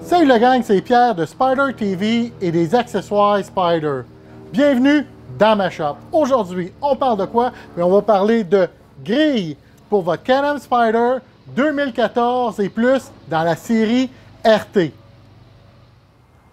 Salut la gang, c'est Pierre de Spyder TV et des accessoires Spyder. Bienvenue dans ma shop. Aujourd'hui, on parle de quoi? On va parler de grilles pour votre Can-Am Spyder 2014 et plus dans la série RT.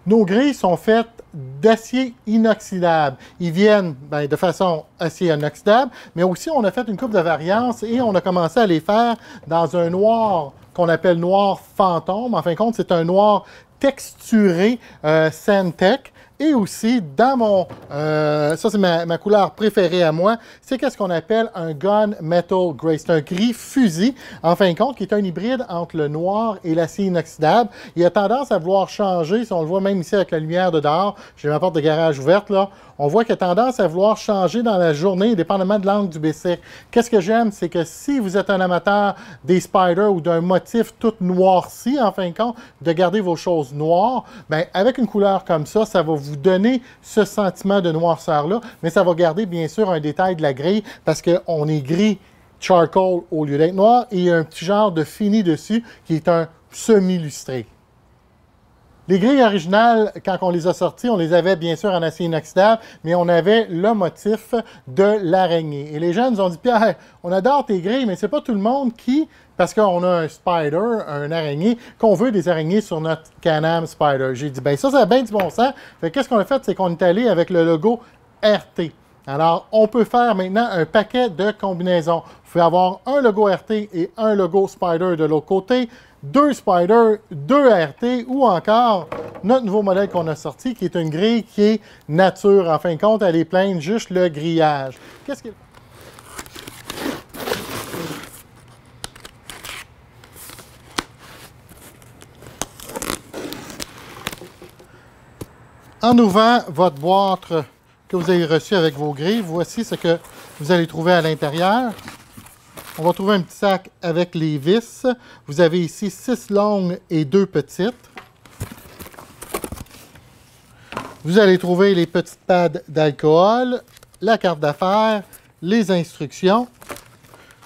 Nos grilles sont faites d'acier inoxydable. Ils viennent de façon acier inoxydable, mais aussi on a fait une couple de variantes et on a commencé à les faire dans un noir qu'on appelle noir fantôme. En fin de compte, c'est un noir texturé Sandtech. Et aussi, dans mon... ça, c'est ma couleur préférée à moi. C'est qu'est-ce qu'on appelle un Gun Metal Gray. C'est un gris fusil, en fin de compte, qui est un hybride entre le noir et l'acier inoxydable. Il a tendance à vouloir changer. Si on le voit même ici avec la lumière de dehors, j'ai ma porte de garage ouverte, là. On voit qu'il a tendance à vouloir changer dans la journée, dépendamment de l'angle du BC. Qu'est-ce que j'aime, c'est que si vous êtes un amateur des Spyder ou d'un motif tout noirci, en fin de compte, de garder vos choses noires, bien, avec une couleur comme ça, ça va vous donner ce sentiment de noirceur-là, mais ça va garder, bien sûr, un détail de la grille, parce qu'on est gris charcoal au lieu d'être noir, et il y a un petit genre de fini dessus, qui est un semi-lustré. Les grilles originales, quand on les a sorties, on les avait bien sûr en acier inoxydable, mais on avait le motif de l'araignée. Et les gens nous ont dit « Pierre, on adore tes grilles, mais c'est pas tout le monde qui, parce qu'on a un Spyder, un araignée, qu'on veut des araignées sur notre Can-Am Spyder. » J'ai dit « Ben ça a bien du bon sens. » Fait qu'est-ce qu'on a fait, c'est qu'on est allé avec le logo RT. Alors, on peut faire maintenant un paquet de combinaisons. Vous pouvez avoir un logo RT et un logo Spyder de l'autre côté, deux Spyder, deux RT, ou encore notre nouveau modèle qu'on a sorti, qui est une grille qui est nature. En fin de compte, elle est pleine juste le grillage. Qu'est-ce que... En ouvrant votre boîte que vous avez reçue avec vos grilles, voici ce que vous allez trouver à l'intérieur. On va trouver un petit sac avec les vis. Vous avez ici 6 longues et 2 petites. Vous allez trouver les petites pads d'alcool, la carte d'affaires, les instructions.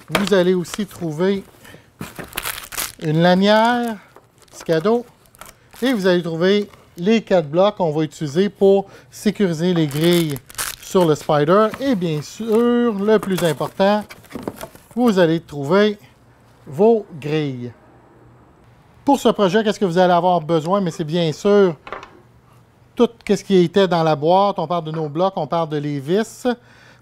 Vous allez aussi trouver une lanière, petit cadeau. Et vous allez trouver les 4 blocs qu'on va utiliser pour sécuriser les grilles sur le Spyder. Et bien sûr, le plus important, vous allez trouver vos grilles. Pour ce projet, qu'est-ce que vous allez avoir besoin? Mais c'est bien sûr tout ce qui était dans la boîte. On parle de nos blocs, on parle de les vis.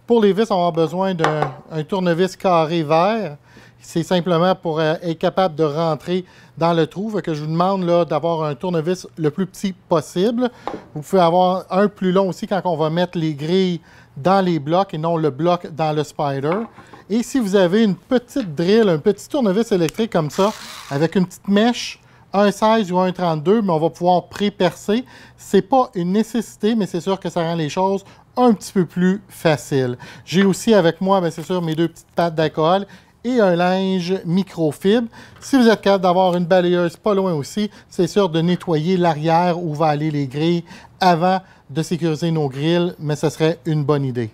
Pour les vis, on va avoir besoin d'un tournevis carré vert. C'est simplement pour être capable de rentrer dans le trou. Fait que je vous demande d'avoir un tournevis le plus petit possible. Vous pouvez avoir un plus long aussi quand on va mettre les grilles dans les blocs et non le bloc dans le Spyder. Et si vous avez une petite drill, un petit tournevis électrique comme ça, avec une petite mèche, un 16 ou un 32, mais on va pouvoir pré-percer. Ce n'est pas une nécessité, mais c'est sûr que ça rend les choses un petit peu plus faciles. J'ai aussi avec moi, c'est sûr, mes 2 petites pattes d'alcool et un linge microfibre. Si vous êtes capable d'avoir une balayeuse pas loin aussi, c'est sûr de nettoyer l'arrière où va aller les grilles avant de sécuriser nos grilles, mais ce serait une bonne idée.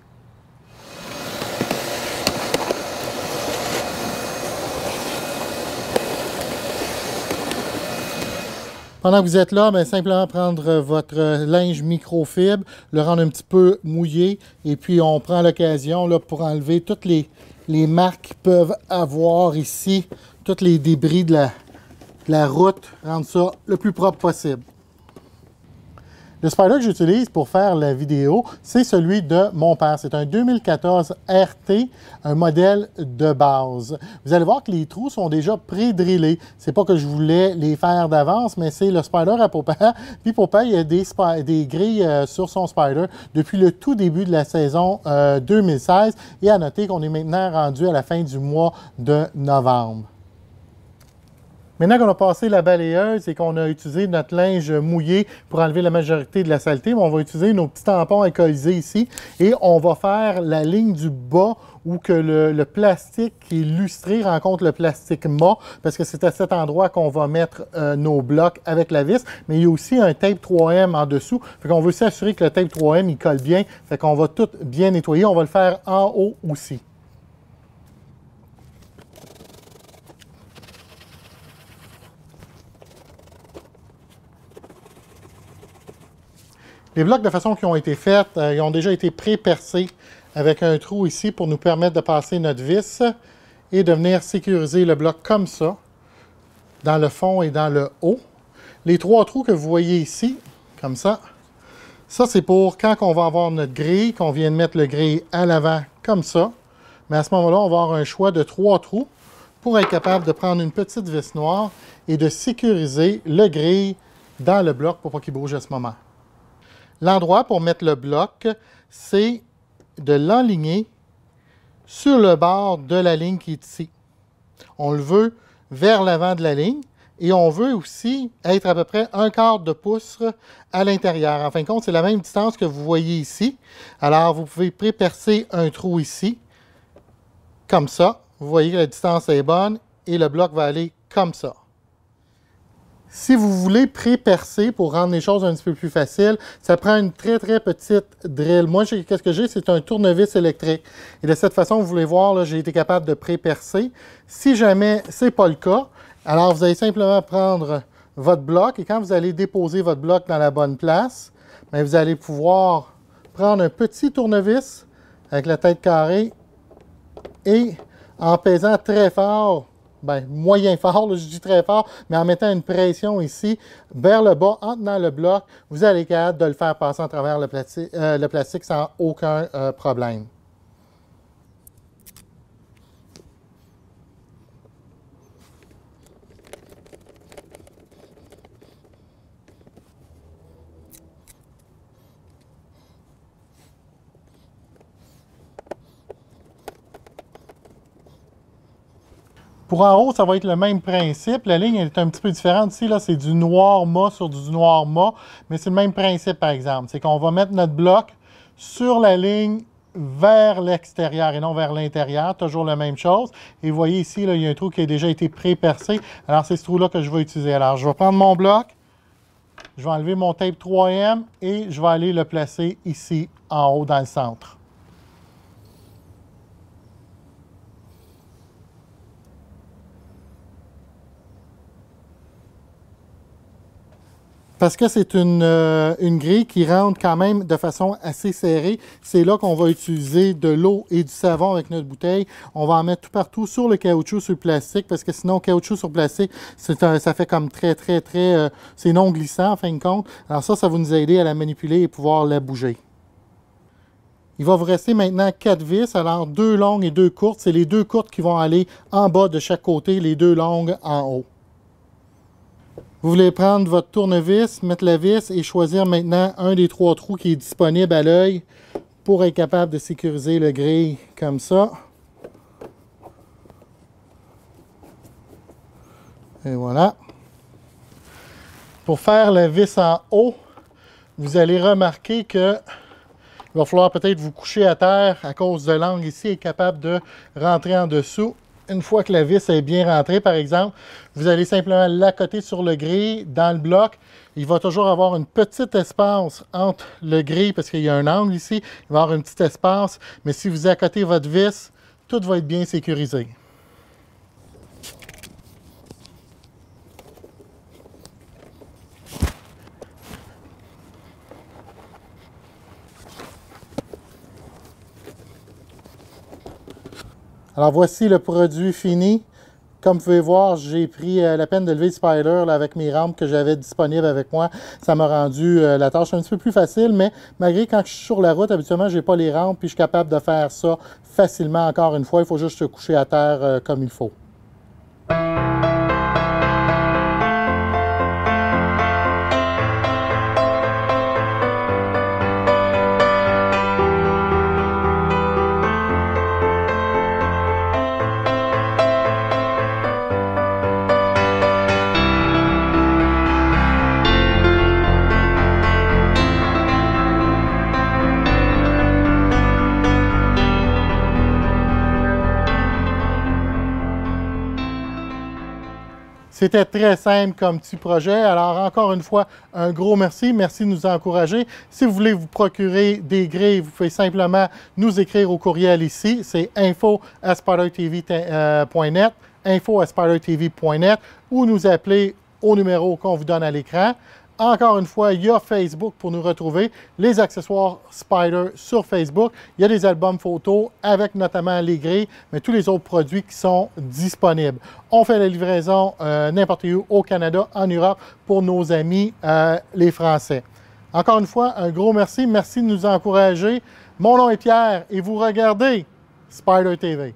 Pendant que vous êtes là, simplement prendre votre linge microfibre, le rendre un petit peu mouillé, et puis on prend l'occasion pour enlever toutes les marques qu'ils peuvent avoir ici, tous les débris de la route, rendre ça le plus propre possible. Le Spyder que j'utilise pour faire la vidéo, c'est celui de mon père. C'est un 2014 RT, un modèle de base. Vous allez voir que les trous sont déjà pré-drillés. C'est pas que je voulais les faire d'avance, mais c'est le Spyder à Papa. Puis Papa, il y a des grilles sur son Spyder depuis le tout début de la saison 2016. Et à noter qu'on est maintenant rendu à la fin du mois de novembre. Maintenant qu'on a passé la balayeuse et qu'on a utilisé notre linge mouillé pour enlever la majorité de la saleté, on va utiliser nos petits tampons alcoolisés ici et on va faire la ligne du bas où que le plastique qui est lustré rencontre le plastique mat, parce que c'est à cet endroit qu'on va mettre nos blocs avec la vis. Mais il y a aussi un tape 3M en dessous. Fait qu'on veut s'assurer que le tape 3M il colle bien. Fait qu'on va tout bien nettoyer. On va le faire en haut aussi. Les blocs de façon qu'ils ont été faits, ils ont déjà été pré-percés avec un trou ici pour nous permettre de passer notre vis et de venir sécuriser le bloc comme ça, dans le fond et dans le haut. Les 3 trous que vous voyez ici, comme ça, ça c'est pour quand on va avoir notre grille, qu'on vient de mettre le grille à l'avant comme ça. Mais à ce moment-là, on va avoir un choix de 3 trous pour être capable de prendre une petite vis noire et de sécuriser le grille dans le bloc pour pas qu'il bouge à ce moment. L'endroit pour mettre le bloc, c'est de l'enligner sur le bord de la ligne qui est ici. On le veut vers l'avant de la ligne et on veut aussi être à peu près 1/4 de pouce à l'intérieur. En fin de compte, c'est la même distance que vous voyez ici. Alors, vous pouvez pré-percer un trou ici, comme ça. Vous voyez que la distance est bonne et le bloc va aller comme ça. Si vous voulez pré-percer pour rendre les choses un petit peu plus faciles, ça prend une très petite drill. Moi, qu'est-ce que j'ai? C'est un tournevis électrique. Et de cette façon, vous voulez voir, j'ai été capable de pré-percer. Si jamais ce n'est pas le cas, alors vous allez simplement prendre votre bloc et quand vous allez déposer votre bloc dans la bonne place, bien, vous allez pouvoir prendre un petit tournevis avec la tête carrée et en pesant très fort, bien, moyen fort, là, je dis très fort, mais en mettant une pression ici vers le bas, en tenant le bloc, vous allez être capable de le faire passer à travers le plastique sans aucun problème. Pour en haut, ça va être le même principe. La ligne est un petit peu différente. Ici, là, c'est du noir mat sur du noir mat, mais c'est le même principe, par exemple. C'est qu'on va mettre notre bloc sur la ligne vers l'extérieur et non vers l'intérieur. Toujours la même chose. Et vous voyez ici, là, il y a un trou qui a déjà été pré-percé. Alors, c'est ce trou-là que je vais utiliser. Alors, je vais prendre mon bloc, je vais enlever mon tape 3M et je vais aller le placer ici, en haut, dans le centre. Parce que c'est une grille qui rentre quand même de façon assez serrée. C'est là qu'on va utiliser de l'eau et du savon avec notre bouteille. On va en mettre tout partout sur le caoutchouc, sur le plastique, parce que sinon, caoutchouc sur plastique, ça fait comme c'est non glissant en fin de compte. Alors ça va nous aider à la manipuler et pouvoir la bouger. Il va vous rester maintenant 4 vis, alors 2 longues et 2 courtes. C'est les 2 courtes qui vont aller en bas de chaque côté, les 2 longues en haut. Vous voulez prendre votre tournevis, mettre la vis et choisir maintenant un des 3 trous qui est disponible à l'œil pour être capable de sécuriser le grille comme ça. Et voilà. Pour faire la vis en haut, vous allez remarquer que il va falloir peut-être vous coucher à terre à cause de l'angle ici et être capable de rentrer en dessous. Une fois que la vis est bien rentrée, par exemple, vous allez simplement l'accoter sur le grille, dans le bloc. Il va toujours avoir une petite espace entre le grille, parce qu'il y a un angle ici. Il va y avoir un petit espace, mais si vous accotez votre vis, tout va être bien sécurisé. Alors voici le produit fini. Comme vous pouvez voir, j'ai pris la peine de lever le spider là, avec mes rampes que j'avais disponibles avec moi. Ça m'a rendu la tâche un petit peu plus facile, mais malgré quand je suis sur la route, habituellement, je n'ai pas les rampes, puis je suis capable de faire ça facilement encore une fois. Il faut juste se coucher à terre comme il faut. C'était très simple comme petit projet. Alors, encore une fois, un gros merci. Merci de nous encourager. Si vous voulez vous procurer des grilles, vous pouvez simplement nous écrire au courriel ici. C'est info@spidertv.net, info@spidertv.net ou nous appeler au numéro qu'on vous donne à l'écran. encore une fois, il y a Facebook pour nous retrouver, les accessoires Spyder sur Facebook. Il y a des albums photos avec notamment les grilles, mais tous les autres produits qui sont disponibles. On fait la livraison n'importe où au Canada, en Europe, pour nos amis les Français. Encore une fois, un gros merci. Merci de nous encourager. Mon nom est Pierre et vous regardez Spyder TV.